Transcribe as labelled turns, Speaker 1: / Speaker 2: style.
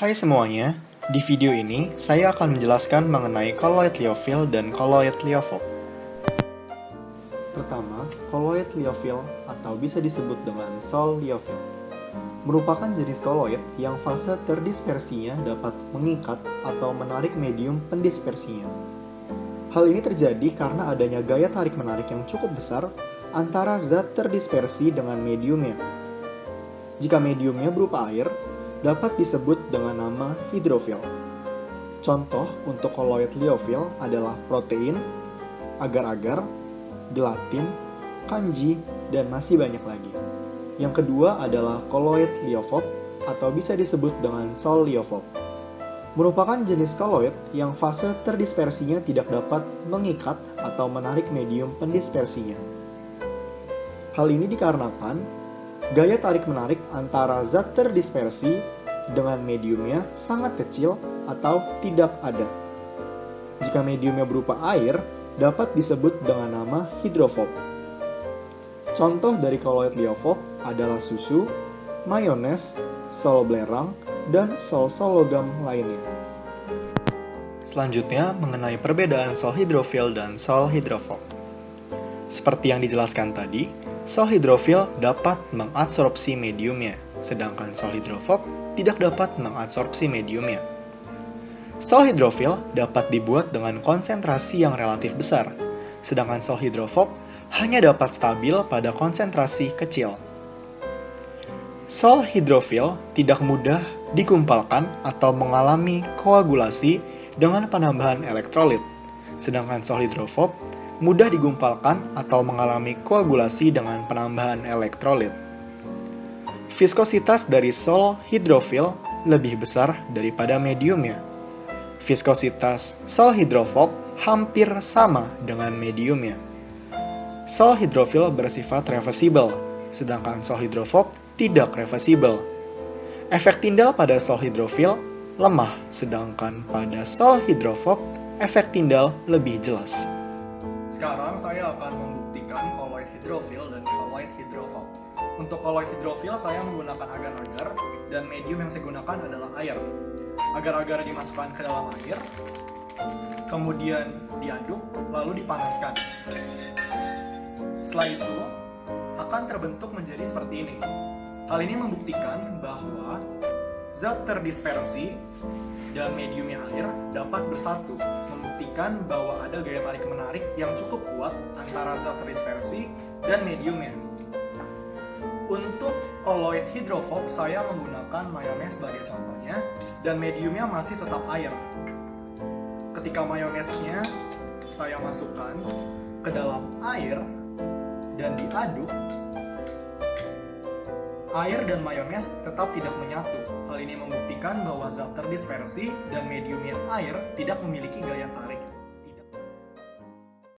Speaker 1: Hai semuanya, di video ini saya akan menjelaskan mengenai colloid liophil dan colloid liophil. Pertama, colloid liophil atau bisa disebut dengan sol liophil merupakan jenis colloid yang fase terdispersinya dapat mengikat atau menarik medium pendispersinya. Hal ini terjadi karena adanya gaya tarik-menarik yang cukup besar antara zat terdispersi dengan mediumnya. Jika mediumnya berupa air, dapat disebut dengan nama hidrofil. Contoh untuk colloid liophil adalah protein, agar-agar, gelatin, kanji, dan masih banyak lagi. Yang kedua adalah colloid liophil atau bisa disebut dengan sol liophil. Merupakan jenis colloid yang fase terdispersinya tidak dapat mengikat atau menarik medium pendispersinya. Hal ini dikarenakan gaya tarik-menarik antara zat terdispersi dengan mediumnya sangat kecil atau tidak ada. Jika mediumnya berupa air, dapat disebut dengan nama hidrofob. Contoh dari colloid liophil adalah susu, mayones, sol belerang, dan sol-sol logam lainnya. Selanjutnya, mengenai perbedaan sol hidrofil dan sol hidrofob. Seperti yang dijelaskan tadi, sol hidrofil dapat mengabsorpsi mediumnya, sedangkan sol hidrofob tidak dapat mengabsorpsi mediumnya. Sol hidrofil dapat dibuat dengan konsentrasi yang relatif besar, sedangkan sol hidrofob hanya dapat stabil pada konsentrasi kecil. Sol hidrofil tidak mudah digumpalkan atau mengalami koagulasi dengan penambahan elektrolit, sedangkan sol hidrofob mudah digumpalkan atau mengalami koagulasi dengan penambahan elektrolit. Viskositas dari sol hidrofil lebih besar daripada mediumnya. Viskositas sol hidrofob hampir sama dengan mediumnya. Sol hidrofil bersifat reversibel, sedangkan sol hidrofob tidak reversibel. Efek tindal pada sol hidrofil lemah, sedangkan pada sol hidrofob efek tindal lebih jelas.
Speaker 2: Sekarang saya akan membuktikan colloid hidrofil dan colloid hidrofob. Untuk colloid hidrofil saya menggunakan agar-agar dan medium yang saya gunakan adalah air. Agar-agar dimasukkan ke dalam air, kemudian diaduk, lalu dipanaskan. Setelah itu akan terbentuk menjadi seperti ini. Hal ini membuktikan bahwa zat terdispersi dan mediumnya air dapat bersatu, membuktikan bahwa ada gaya tarik-menarik yang cukup kuat antara zat terdispersi dan mediumnya. Untuk colloid hidrofob, saya menggunakan mayones sebagai contohnya, dan mediumnya masih tetap air. Ketika mayonesnya saya masukkan ke dalam air dan diaduk, air dan mayones tetap tidak menyatu. Hal ini membuktikan bahwa zat terdispersi dan mediumnya air tidak memiliki gaya tarik.